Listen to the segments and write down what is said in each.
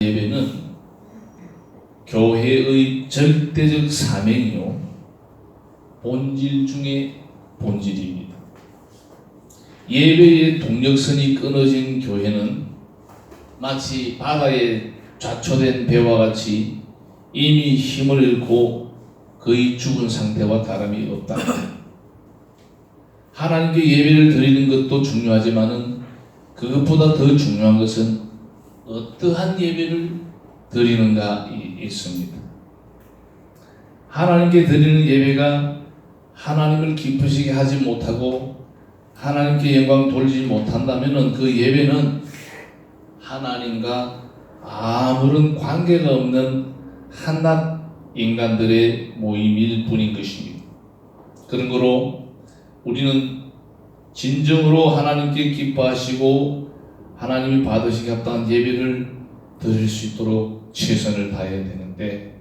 예배는 교회의 절대적 사명이요 본질 중에 본질입니다. 예배의 동력선이 끊어진 교회는 마치 바다에 좌초된 배와 같이 이미 힘을 잃고 거의 죽은 상태와 다름이 없다. 하나님께 예배를 드리는 것도 중요하지만은 그것보다 더 중요한 것은 어떠한 예배를 드리는가 있습니다. 하나님께 드리는 예배가 하나님을 기쁘시게 하지 못하고 하나님께 영광 돌리지 못한다면 그 예배는 하나님과 아무런 관계가 없는 한낱 인간들의 모임일 뿐인 것입니다. 그런 거로 우리는 진정으로 하나님께 기뻐하시고 하나님이 받으시기 합당한 예배를 드릴 수 있도록 최선을 다해야 되는데,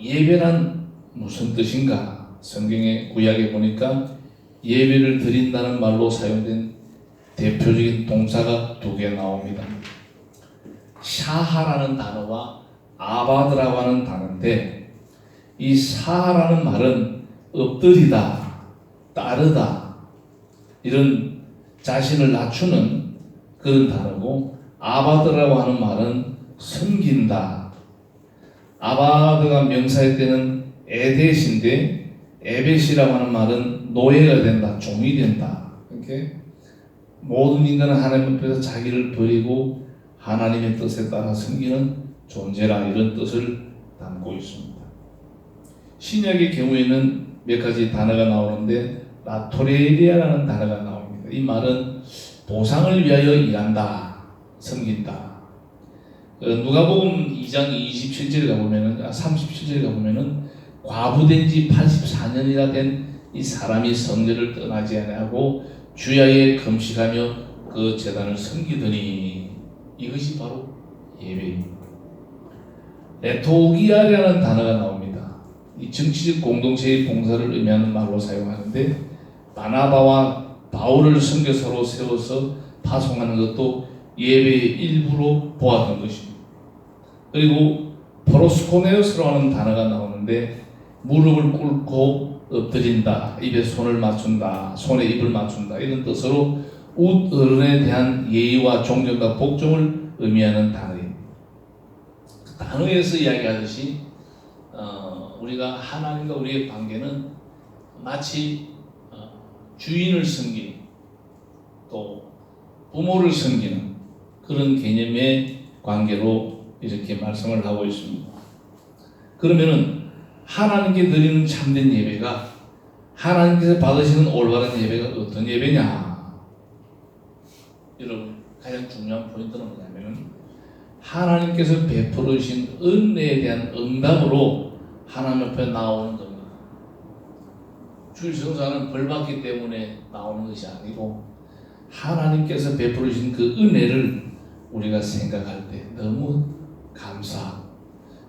예배란 무슨 뜻인가? 성경의 구약에 보니까 예배를 드린다는 말로 사용된 대표적인 동사가 두 개 나옵니다. 샤하라는 단어와 아바드라고 하는 단어인데, 이 샤하라는 말은 엎드리다, 따르다, 이런 자신을 낮추는 그런 단어고, 아바드라고 하는 말은 섬긴다. 아바드가 명사일 때는 에벳인데, 에벳이라고 하는 말은 노예가 된다, 종이 된다. 이렇게 모든 인간은 하나님 앞에서 자기를 버리고 하나님의 뜻에 따라 섬기는 존재라, 이런 뜻을 담고 있습니다. 신약의 경우에는 몇 가지 단어가 나오는데 라토레리아라는 단어가 나옵니다. 이 말은 보상을 위하여 일한다, 섬긴다. 누가복음 2장 27절에 가보면은 37절에 가보면은 과부된 지 84년이나 된 이 사람이 성전을 떠나지 아니하고 주야에 금식하며 그 제단을 섬기더니, 이것이 바로 예배입니다. 레토기아라는 단어가 나옵니다. 이 정치적 공동체의 봉사를 의미하는 말로 사용하는데, 바나바와 바울을 선교사로 세워서 파송하는 것도 예배의 일부로 보았던 것입니다. 그리고 프로스코네오스라고 하는 단어가 나오는데, 무릎을 꿇고 엎드린다, 입에 손을 맞춘다, 손에 입을 맞춘다, 이런 뜻으로 어른에 대한 예의와 존경과 복종을 의미하는 단어입니다. 그 단어에서 이야기하듯이 우리가 하나님과 우리의 관계는 마치 주인을 섬기는, 또 부모를 섬기는 그런 개념의 관계로 이렇게 말씀을 하고 있습니다. 그러면은 하나님께 드리는 참된 예배가, 하나님께서 받으시는 올바른 예배가 어떤 예배냐? 여러분, 가장 중요한 포인트는 뭐냐면 하나님께서 베풀어 주신 은혜에 대한 응답으로 하나님 앞에 나오는 겁니다. 주일 성사는 벌 받기 때문에 나오는 것이 아니고, 하나님께서 베풀어 주신 그 은혜를 우리가 생각할 때 너무 감사하고,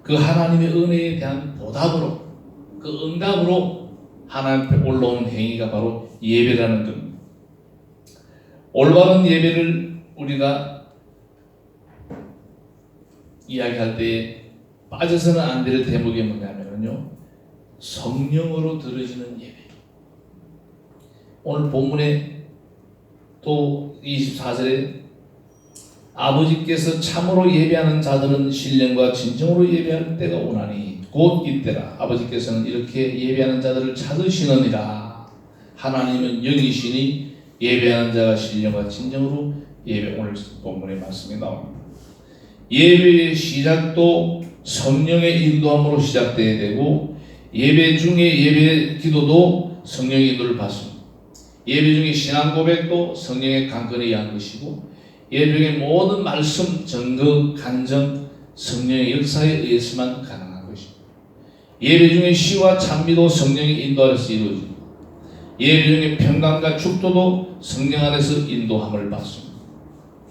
그 하나님의 은혜에 대한 보답으로, 그 응답으로 하나님 앞에 올라온 행위가 바로 예배라는 겁니다. 올바른 예배를 우리가 이야기할 때 빠져서는 안 될 대목이 뭐냐면요, 성령으로 들어지는 예배. 오늘 본문에 또 24절에 아버지께서 참으로 예배하는 자들은 신령과 진정으로 예배할 때가 오나니 곧 이때라. 아버지께서는 이렇게 예배하는 자들을 찾으시느니라. 하나님은 영이시니 예배하는 자가 신령과 진정으로 예배. 오늘 본문의 말씀이 나옵니다. 예배의 시작도 성령의 인도함으로 시작되어야 되고, 예배 중에 예배 기도도 성령의 인도를 받습니다. 예배 중에 신앙 고백도 성령의 강건에 의한 것이고, 예배 중에 모든 말씀, 증거, 간증, 성령의 역사에 의해서만 가능한 것입니다. 예배 중에 시와 찬미도 성령의 인도 아래서 이루어집니다. 예배 중에 평강과 축도도 성령 안에서 인도함을 받습니다.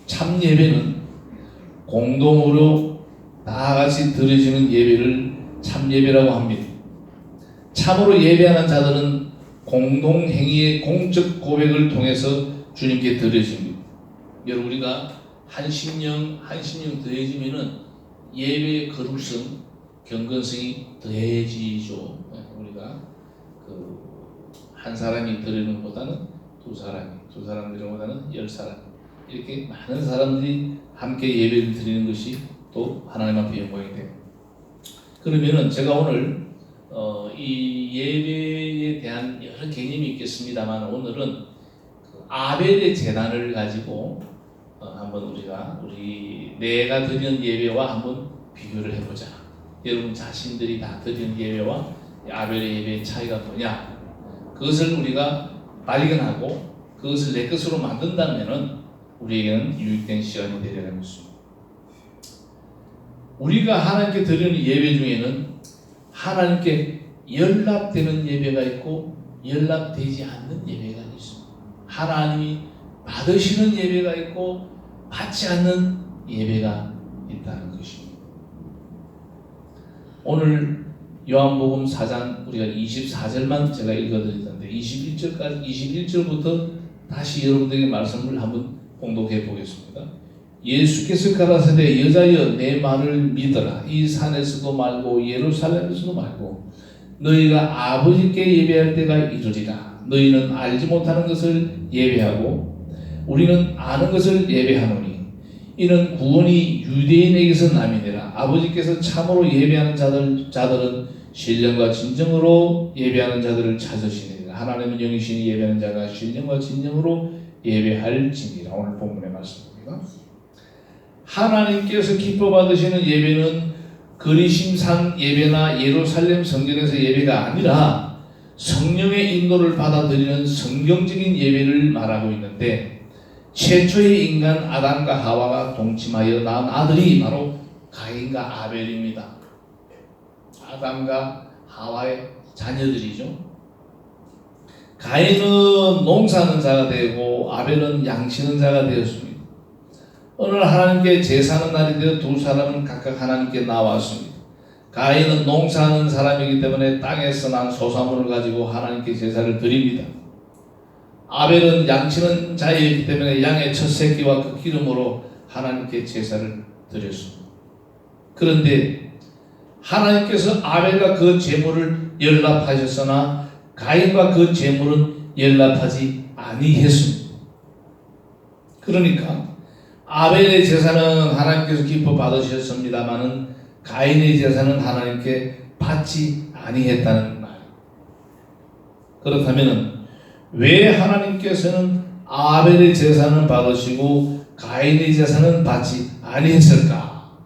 참 예배는 공동으로 다같이 드려지는 예배를 참 예배라고 합니다. 참으로 예배하는 자들은 공동행위의 공적 고백을 통해서 주님께 드려집니다. 여러분, 우리가 한심령 더해지면은 예배의 거룩성, 경건성이 더해지죠. 우리가 한 사람이 드리는 것보다는 두 사람 드리는 것보다는 10사람, 이렇게 많은 사람들이 함께 예배를 드리는 것이 또 하나님 앞에 영광이 돼요. 그러면은 제가 오늘 이 예배에 대한 여러 개념이 있겠습니다만, 오늘은 아벨의 제단을 가지고 한번 내가 드리는 예배와 한번 비교를 해보자. 여러분 자신들이 다 드리는 예배와 아벨의 예배의 차이가 뭐냐, 그것을 우리가 발견하고 그것을 내 것으로 만든다면은 우리에게는 유익된 시간이 되리라는 것입니다. 우리가 하나님께 드리는 예배 중에는 하나님께 연락되는 예배가 있고 연락되지 않는 예배가 있습니다. 하나님이 받으시는 예배가 있고 받지 않는 예배가 있다는 것입니다. 오늘 요한복음 4장 우리가 24절만 제가 읽어드리던데 21절부터 다시 여러분들에게 말씀을 한번 공독해 보겠습니다. 예수께서 가라사대 여자여 내 말을 믿어라. 이 산에서도 말고 예루살렘에서도 말고 너희가 아버지께 예배할 때가 이르리라. 너희는 알지 못하는 것을 예배하고 우리는 아는 것을 예배하노니 이는 구원이 유대인에게서 남이니라. 아버지께서 참으로 예배하는 자들은 신령과 진정으로 예배하는 자들을 찾으시니라. 하나님은 영이시니 예배하는 자가 신령과 진정으로 예배할지니라. 오늘 본문의 말씀입니다. 하나님께서 기뻐 받으시는 예배는 그리심산 예배나 예루살렘 성전에서 예배가 아니라 성령의 인도를 받아들이는 성경적인 예배를 말하고 있는데, 최초의 인간 아담과 하와가 동침하여 낳은 아들이 바로 가인과 아벨입니다. 아담과 하와의 자녀들이죠. 가인은 농사하는 자가 되고 아벨은 양치는 자가 되었습니다. 어느 날 하나님께 제사하는 날이 되어 두 사람은 각각 하나님께 나왔습니다. 가인은 농사하는 사람이기 때문에 땅에서 난 소산물을 가지고 하나님께 제사를 드립니다. 아벨은 양치는 자이기 때문에 양의 첫 새끼와 그 기름으로 하나님께 제사를 드렸습니다. 그런데 하나님께서 아벨과 그 제물을 연락하셨으나 가인과 그 제물은 연락하지 아니했습니다. 그러니까 아벨의 제사는 하나님께서 기뻐 받으셨습니다마는 가인의 제사는 하나님께 받지 아니했다는 말. 그렇다면 왜 하나님께서는 아벨의 제사는 받으시고 가인의 제사는 받지 아니했을까?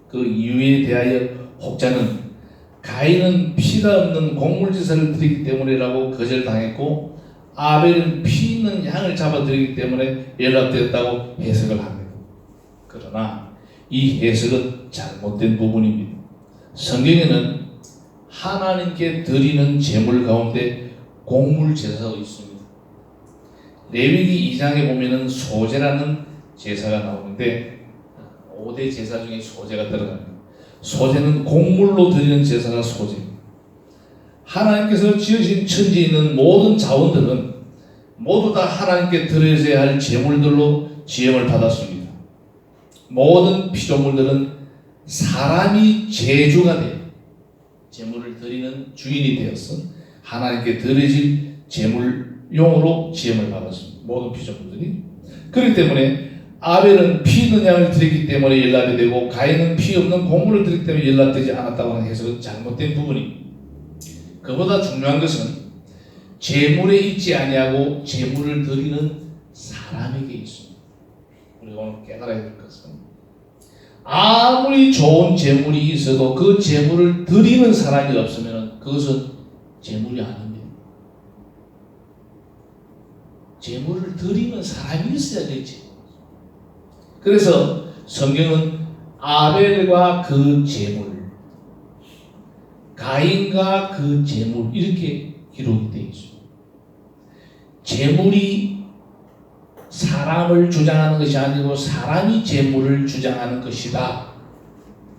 그 이유에 대하여 혹자는 가인은 피가 없는 곡물제사를 드리기 때문이라고 거절당했고 아벨은 피 있는 양을 잡아드리기 때문에 연락되었다고 해석을 합니다. 그러나 이 해석은 잘못된 부분입니다. 성경에는 하나님께 드리는 제물 가운데 곡물 제사가 있습니다. 레위기 2장에 보면은 소제라는 제사가 나오는데 5대 제사 중에 소제가 들어갑니다. 소제는 곡물로 드리는 제사가 소제입니다. 하나님께서 지으신 천지에 있는 모든 자원들은 모두 다 하나님께 드려져야 할 제물들로 지음을 받았습니다. 모든 피조물들은 사람이 제주가 되어 제물을 드리는 주인이 되어서 하나님께 드려질 제물용으로 지음을 받았습니다. 모든 피조물들이. 그렇기 때문에 아벨은 피 있는 양을 드렸기 때문에 연락이 되고 가인은 피 없는 곡물을 드렸기 때문에 연락되지 않았다고 하는 해석은 잘못된 부분입니다. 그보다 중요한 것은 제물에 있지 아니하고 제물을 드리는 사람에게 있습니다. 우리가 오늘 깨달아야 될 것은 아무리 좋은 제물이 있어도 그 제물을 드리는 사람이 없으면 그것은 제물이 아닙니다. 제물을 드리는 사람이 있어야 되지. 그래서 성경은 아벨과 그 제물, 가인과 그 제물 이렇게 기록이 되어 있습니다. 제물이 사람을 주장하는 것이 아니고 사람이 제물을 주장하는 것이다.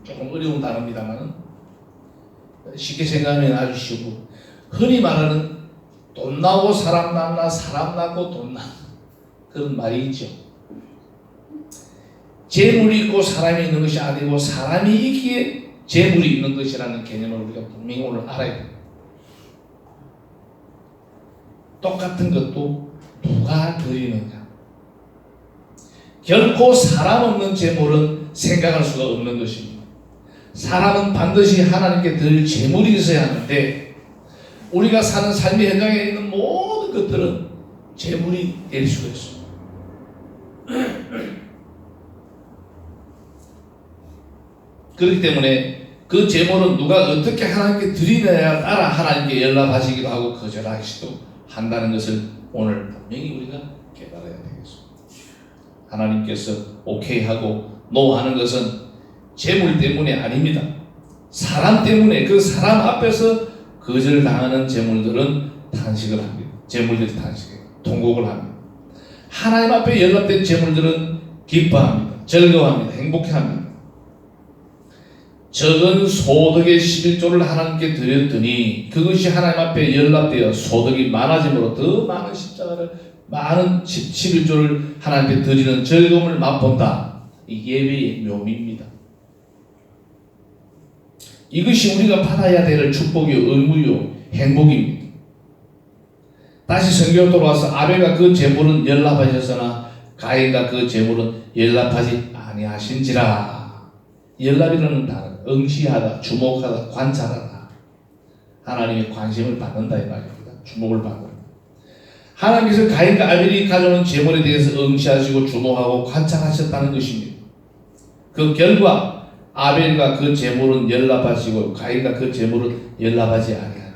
조금 어려운 단어입니다만 쉽게 생각하면 아주 쉽고, 흔히 말하는 돈 나고 사람 낳나 사람 낳고 돈 낳나 그런 말이 있죠. 재물이 있고 사람이 있는 것이 아니고 사람이 있기에 재물이 있는 것이라는 개념을 우리가 분명히 오늘 알아야 돼요. 똑같은 것도 누가 드리느냐. 결코 사람 없는 재물은 생각할 수가 없는 것입니다. 사람은 반드시 하나님께 드릴 재물이 있어야 하는데 우리가 사는 삶의 현장에 있는 모든 것들은 재물이 될 수가 있습니다. 그렇기 때문에 그 재물은 누가 어떻게 하나님께 드리느냐에 따라 하나님께 연락하시기도 하고 거절하시기도 한다는 것을 오늘 분명히 우리가 깨달아야 되겠습니다. 하나님께서 오케이 하고 노 하는 것은 재물 때문이 아닙니다. 사람 때문에 그 사람 앞에서 거절당하는 재물들은 탄식을 합니다. 재물들이 탄식해요. 통곡을 합니다. 하나님 앞에 연락된 재물들은 기뻐합니다. 즐거워합니다. 행복해합니다. 적은 소득의 11조를 하나님께 드렸더니 그것이 하나님 앞에 연락되어 소득이 많아짐으로 더 많은 십자가를 많은 11조를 하나님께 드리는 즐거움을 맛본다. 이 예배의 묘미입니다. 이것이 우리가 받아야 될 축복이요 의무요 행복입니다. 다시 성경으로 돌아와서 아벨과 그 제물은 연락하셨으나 가인과 그 제물은 연락하지 아니하신지라. 연락이라는 단어 응시하다, 주목하다, 관찰하다. 하나님의 관심을 받는다 이 말입니다. 주목을 받는. 하나님께서 가인과 아벨이 가져오는 제물에 대해서 응시하시고 주목하고 관찰하셨다는 것입니다. 그 결과 아벨과 그 제물은 연락하시고 가인과 그 제물은 연락하지 아니하니라.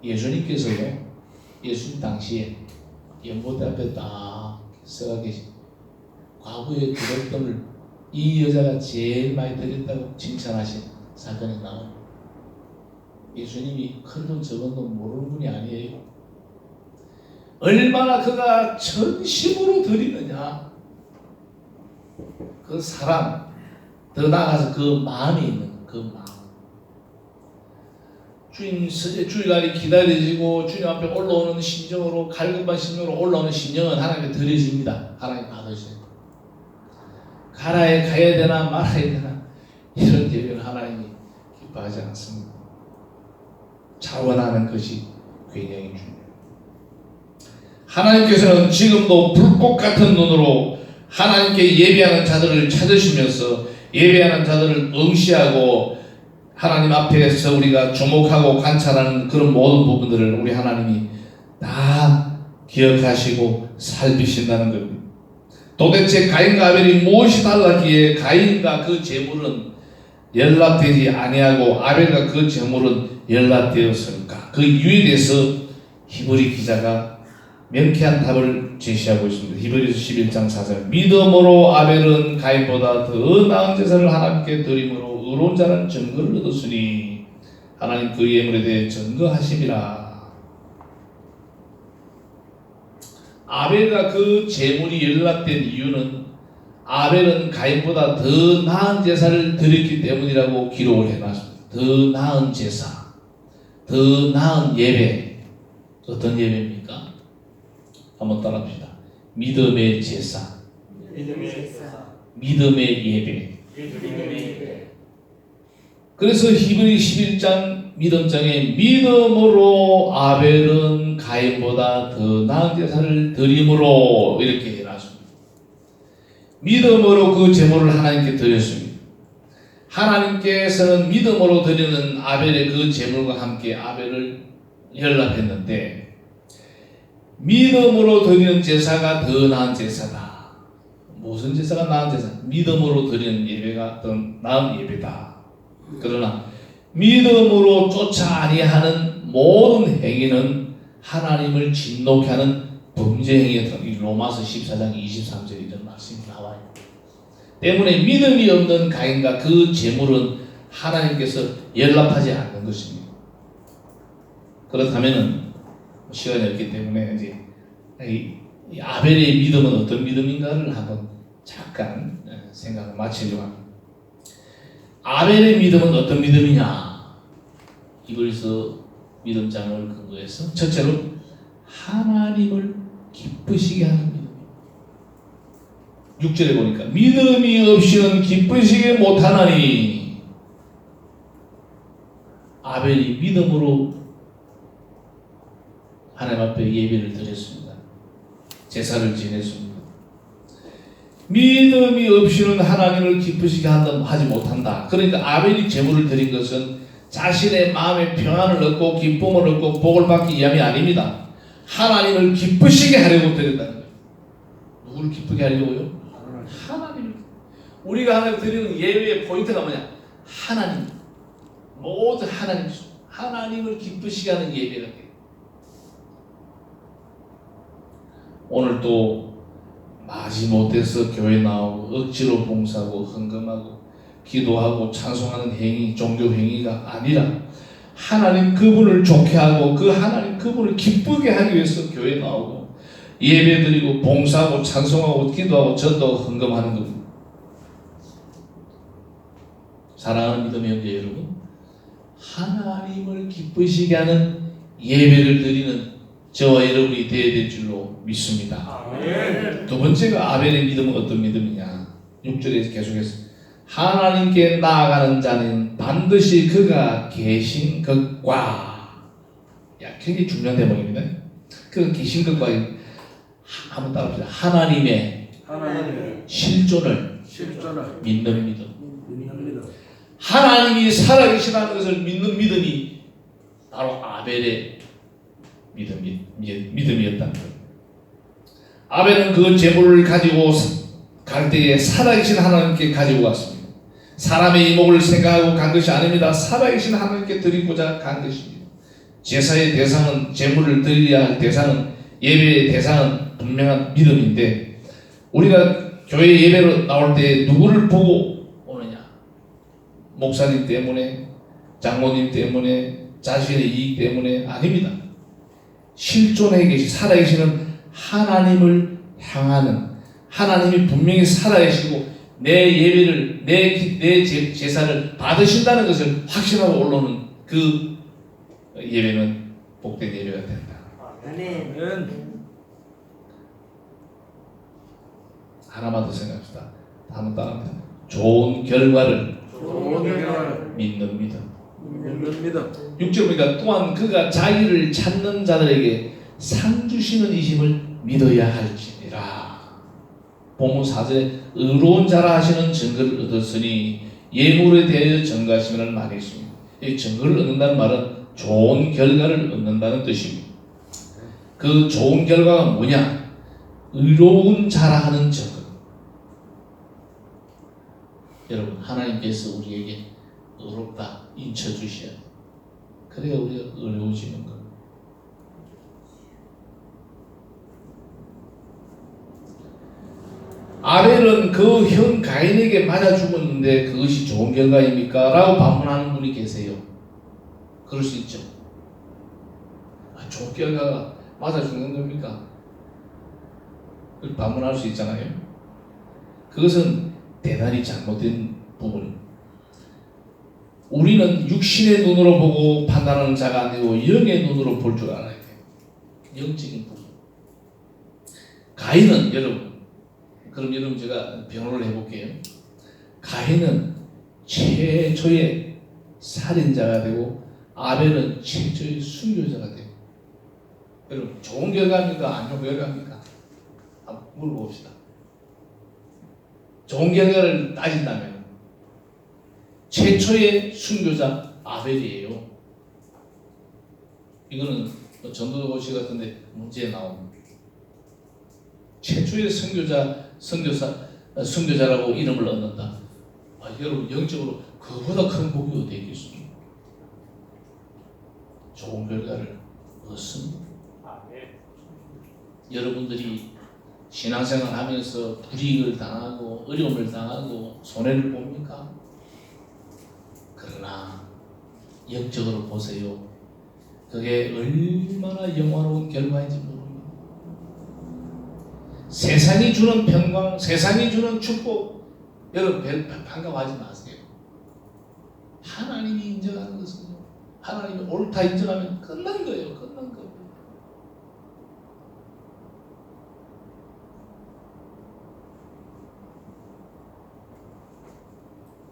예수님께서요, 예수님 당시에 연못대 앞에 딱 서가 계신 과거에 드렸던 이 여자가 제일 많이 드렸다고 칭찬하신 사건이 나옵니다. 예수님이 큰 돈 적은 돈 모르는 분이 아니에요. 얼마나 그가 전심으로 드리느냐. 그 사람, 더 나아가서 그 마음이 있는 그 마음. 주님 주일날이 기다려지고 주님 앞에 올라오는 심정으로 갈급한 심정으로 올라오는 심정은 하나님께 드려집니다. 하나님 받으세요. 가라에 가야 되나 말아야 되나 이런 예배는 하나님이 기뻐하지 않습니다. 자원하는 것이 굉장히 중요해요. 하나님께서는 지금도 불꽃 같은 눈으로 하나님께 예배하는 자들을 찾으시면서 예배하는 자들을 응시하고 하나님 앞에서 우리가 주목하고 관찰하는 그런 모든 부분들을 우리 하나님이 다 기억하시고 살피신다는 겁니다. 도대체 가인과 아벨이 무엇이 달랐기에 가인과 그 제물은 연락되지 아니하고 아벨과 그 제물은 연락되었을까? 그 이유에 대해서 히브리 기자가 명쾌한 답을 제시하고 있습니다. 히브리서 11장 4절 믿음으로 아벨은 가인보다 더 나은 제사를 하나님께 드림으로 의로운 자라는 증거를 얻었으니 하나님 그 예물에 대해 증거하심이라. 아벨과 그 제물이 연락된 이유는 아벨은 가인보다 더 나은 제사를 드렸기 때문이라고 기록을 해놨습니다. 더 나은 제사, 더 나은 예배. 어떤 예배입니까? 한번 따라합시다. 믿음의 제사, 믿음의 예배. 그래서 히브리 11장 믿음장에 믿음으로 아벨은 가인보다 더 나은 제사를 드림으로 이렇게 해놨습니다. 믿음으로 그 제물을 하나님께 드렸습니다. 하나님께서는 믿음으로 드리는 아벨의 그 제물과 함께 아벨을 연락했는데 믿음으로 드리는 제사가 더 나은 제사다. 무슨 제사가 나은 제사? 믿음으로 드리는 예배가 더 나은 예배다. 그러나 믿음으로 쫓아 아니하는 모든 행위는 하나님을 진노케 하는 범죄 행위였다. 로마서 14장 23절에 이런 말씀이 나와요. 때문에 믿음이 없는 가인과 그 제물은 하나님께서 연락하지 않는 것입니다. 그렇다면은 시간이 없기 때문에 이제 이 아벨의 믿음은 어떤 믿음인가를 한번 잠깐 생각을 마치려고 합니다. 아벨의 믿음은 어떤 믿음이냐? 히브리서 믿음장을 근거해서 첫째로 하나님을 기쁘시게 하는 믿음입니다. 6절에 보니까 믿음이 없이는 기쁘시게 못하나니 아벨이 믿음으로 하나님 앞에 예배를 드렸습니다. 제사를 지냈습니다. 믿음이 없이는 하나님을 기쁘시게 하지 못한다. 그러니까 아벨이 제물을 드린 것은 자신의 마음의 평안을 얻고 기쁨을 얻고 복을 받기 위함이 아닙니다. 하나님을 기쁘시게 하려고 드린다는 거예요. 누구를 기쁘게 하려고요? 하나님. 우리가 하나님 드리는 예배의 포인트가 뭐냐? 하나님. 모든 하나님을 기쁘시게 하는 예배가 돼요. 오늘 또 마지못해서 교회 나오고 억지로 봉사하고 헌금하고 기도하고 찬송하는 행위, 종교 행위가 아니라 하나님 그분을 좋게 하고 그 하나님 그분을 기쁘게 하기 위해서 교회 나오고 예배드리고 봉사하고 찬송하고 기도하고 전도하고 헌금하는 겁니다. 사랑하는 믿음의 형제 여러분, 하나님을 기쁘시게 하는 예배를 드리는 저와 여러분이 되어야 될 줄로 믿습니다. 아멘. 두 번째가 아벨의 믿음은 어떤 믿음이냐? 6절에 계속해서 하나님께 나아가는 자는 반드시 그가 계신 것과, 굉장히 중요한 대목입니다. 그 계신 것과 한번 따라합시다. 하나님의 실존을 믿는 믿음. 하나님이 살아계시다는 것을 믿는 믿음이 바로 아벨의 믿음이었다는 거예요. 아벨은 그 제물을 가지고 갈 때에 살아계신 하나님께 가지고 왔습니다. 사람의 이목을 생각하고 간 것이 아닙니다. 살아계신 하나님께 드리고자 간 것입니다. 제사의 대상은, 제물을 드려야 할 대상은, 예배의 대상은 분명한 믿음인데, 우리가 교회 예배로 나올 때 누구를 보고 오느냐? 목사님 때문에, 장모님 때문에, 자신의 이익 때문에 아닙니다. 실존에 계시 살아계시는 하나님을 향하는, 하나님이 분명히 살아계시고 내 예배를, 내 제사를 받으신다는 것을 확신하고 올라오는 그 예배는 복된 예배가 된다. 아멘. 하나만 더 생각합시다. 한번 따라합니다. 좋은 결과를 믿는 믿음. 6절 보니까 또한 그가 자기를 찾는 자들에게 상 주시는 이심을 믿어야 할지니라. 본문 4절에 의로운 자라 하시는 증거를 얻었으니 예물에 대하여 증거하시면 말이 있습니다. 이 증거를 얻는다는 말은 좋은 결과를 얻는다는 뜻입니다. 그 좋은 결과가 뭐냐? 의로운 자라 하는 증거. 여러분, 하나님께서 우리에게 의롭다 인쳐주셔야 돼. 그래야 우리가 의로워지는 거예요. 아벨은 그 형 가인에게 맞아 죽었는데 그것이 좋은 결과입니까? 라고 반문하는 분이 계세요. 그럴 수 있죠. 좋은 결과가 맞아 죽는 겁니까? 그렇게 반문할 수 있잖아요. 그것은 대단히 잘못된 부분입니다. 우리는 육신의 눈으로 보고 판단하는 자가 아니고 영의 눈으로 볼 줄 알아야 돼요. 영적인 부분. 가인은 그럼 여러분 제가 변호를 해볼게요. 가인은 최초의 살인자가 되고 아벨은 최초의 순교자가 돼요. 여러분 좋은 결과입니까? 안 좋은 결과입니까? 한번 물어봅시다. 좋은 결과를 따진다면 최초의 순교자 아벨이에요. 이거는 전도고시 같은데 문제에 나옵니다. 최초의 순교자라고 이름을 얻는다. 여러분 영적으로 그보다 큰 복이 어디 있겠습니까? 좋은 결과를 얻습니다. 여러분들이 신앙생활 하면서 불이익을 당하고 어려움을 당하고 손해를 봅니까? 그러나 영적으로 보세요. 그게 얼마나 영화로운 결과인지 모릅니다. 세상이 주는 평강, 세상이 주는 축복, 여러분 반가워하지 마세요. 하나님이 인정하는 것은요, 하나님이 옳다 인정하면 끝난 거예요. 끝난 거예요.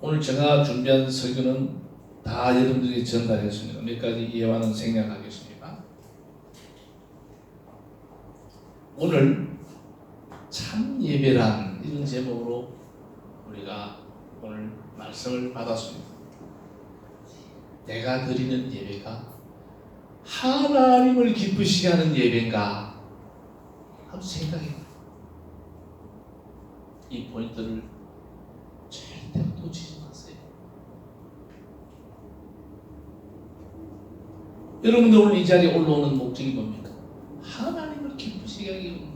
오늘 제가 준비한 설교는 다 여러분들이 전달했습니다. 몇 가지 예화는 생략하겠습니다. 오늘 참 예배란 이런 제목으로 우리가 오늘 말씀을 받았습니다. 내가 드리는 예배가 하나님을 기쁘시게 하는 예배인가 한번 생각해봐요. 이 포인트를 절대 놓치지 마세요. 여러분들 오늘 이 자리에 올라오는 목적이 뭡니까? 하나님을 기쁘시게 하기 위한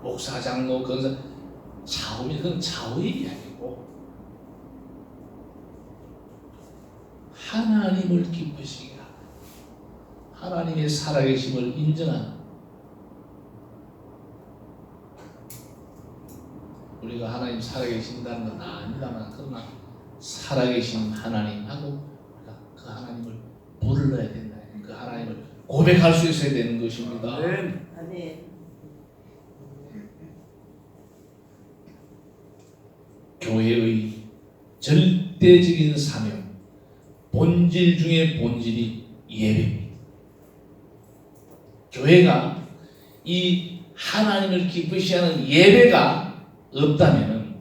목사, 장로, 권사, 좌우면 그건 좌우의 이야기고 하나님을 기쁘시게 하고 하나님의 살아계심을 인정하는 우리가 하나님 살아계신다는 건 아닙니다만 그러나 살아계신 하나님하고 우리가 그 하나님을 불러야 된다. 그 하나님을 고백할 수 있어야 되는 것입니다. 아멘. 교회의 절대적인 사명, 본질 중에 본질이 예배입니다. 교회가 이 하나님을 기쁘시 하는 예배가 없다면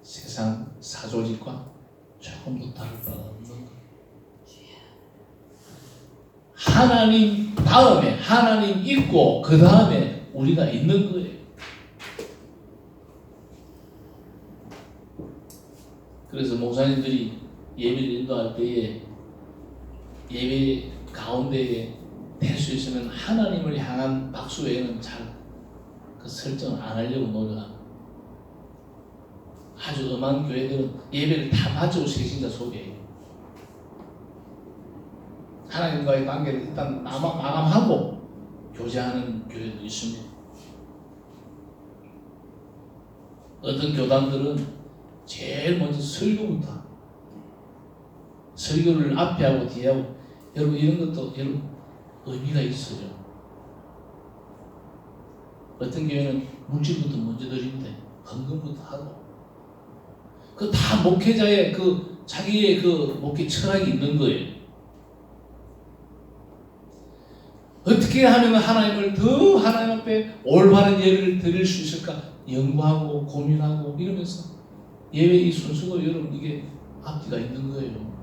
세상 사조직과 조금도 다를 바가 없는 거예요. 하나님 다음에 하나님 있고 그 다음에 우리가 있는 거예요. 그래서 목사님들이 예배를 인도할 때에 예배 가운데에 될 수 있으면 하나님을 향한 박수 외에는 잘 그 설정을 안 하려고 노력합니다. 아주 엄한 교회들은 예배를 다 마치고 새신자 소개해요. 하나님과의 관계를 일단 마감하고 교제하는 교회도 있습니다. 어떤 교단들은 제일 먼저 설교부터 설교를 앞에 하고 뒤에 하고 여러분 이런 것도 여러분 의미가 있어요. 어떤 교회는 물질부터 먼저 드리는데 헌금부터 하고 그 다 목회자의 그 자기의 그 목회 철학이 있는 거예요. 어떻게 하면 하나님을 더 하나님 앞에 올바른 예배를 드릴 수 있을까 연구하고 고민하고 이러면서 예배 이 순수도 여러분 이게 앞뒤가 있는 거예요.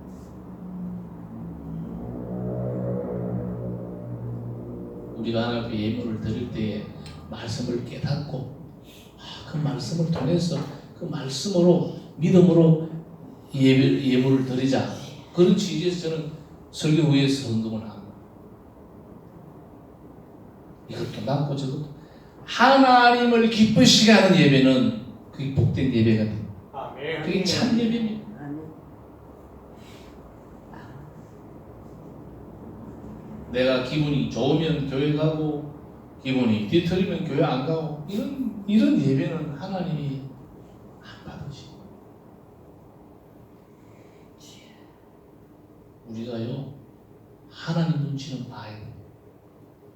우리가 하나님 앞에 예물을 드릴 때에 말씀을 깨닫고 그 말씀을 통해서 그 말씀으로 믿음으로 예물을 드리자 그런 취지에서 저는 설교 후에서 헌금을 합니다. 이것도 남고 저것도 하나님을 기쁘시게 하는 예배는 그게 복된 예배가 됩니다. 그게 참 예배입니다. 내가 기분이 좋으면 교회 가고 기분이 뒤틀리면 교회 안 가고 이런 예배는 하나님이 안 받으시고 우리가요 하나님 눈치는 봐야 돼요.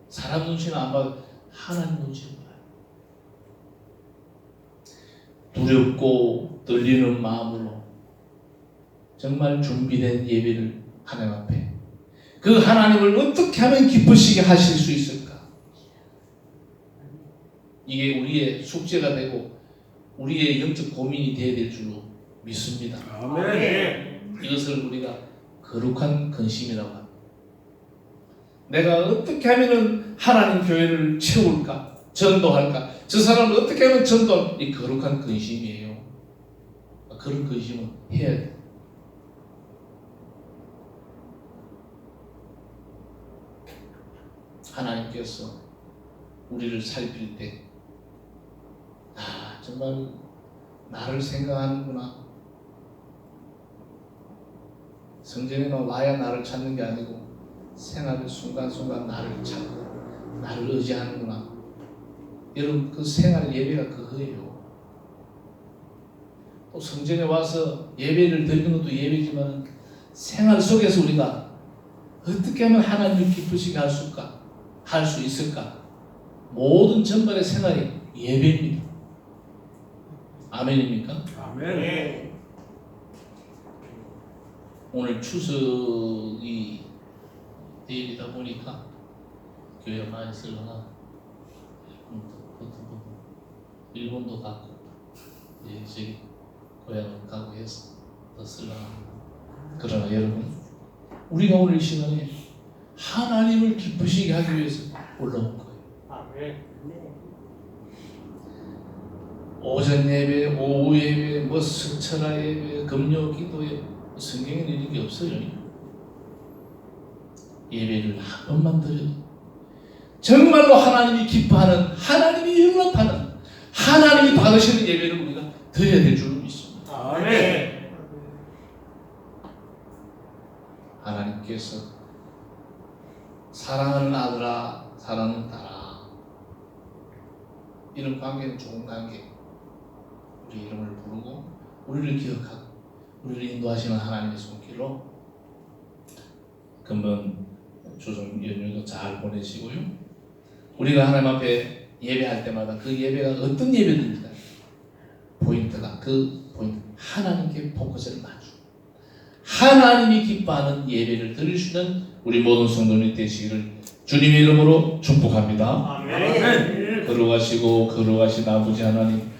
사람 눈치는 안 봐도 하나님 눈치는 봐요. 두렵고 떨리는 마음으로 정말 준비된 예배를 하나님 앞에 그 하나님을 어떻게 하면 기쁘시게 하실 수 있을까? 이게 우리의 숙제가 되고 우리의 영적 고민이 되어야 될 줄로 믿습니다. 아멘. 이것을 우리가 거룩한 근심이라고 합니다. 내가 어떻게 하면 하나님 교회를 채울까? 전도할까? 저 사람을 어떻게 하면 전도할까? 이 거룩한 근심이에요. 그런 근심은 해야 돼요. 하나님께서 우리를 살필 때 정말 나를 생각하는구나. 성전에만 와야 나를 찾는 게 아니고 생활의 순간순간 나를 찾고 나를 의지하는구나. 여러분 그 생활 예배가 그거예요. 또 성전에 와서 예배를 드리는 것도 예배지만 생활 속에서 우리가 어떻게 하면 하나님을 기쁘시게 할 수 있을까? 모든 전반의 생활이 예배입니다. 아멘입니까? 아멘. 네. 오늘 추석이 내일이다 보니까 교회가 많이 쓸려나 일본도 가고 저기 고향을 가고 해서 더 쓸려나. 그러나 여러분, 우리가 오늘 이 시간에 하나님을 기쁘시게 하기 위해서 올라온 거예요. 아멘. 네. 오전 예배, 오후 예배, 뭐 석철화 예배, 금요 기도에 성경에는 이런 게 없어요. 예배를 한 번만 드려도 정말로 하나님이 기뻐하는, 하나님이 영접하는, 하나님이 받으시는 예배를 우리가 드려야 될 줄 믿습니다. 아멘. 하나님께서 사랑하는 아들아, 사랑하는 딸아, 이런 관계는 좋은 관계. 우리 이름을 부르고 우리를 기억하고 우리를 인도하시는 하나님의 손길로 금번 조정 연휴도 잘 보내시고요. 우리가 하나님 앞에 예배할 때마다 그 예배가 어떤 예배든지 포인트가 그 포인트, 하나님께 포커스를 맞추고 하나님이 기뻐하는 예배를 드릴 수 있는 우리 모든 성도님이 되시기를 주님의 이름으로 축복합니다. 아멘. 걸어가시고 걸어가신 아버지 하나님,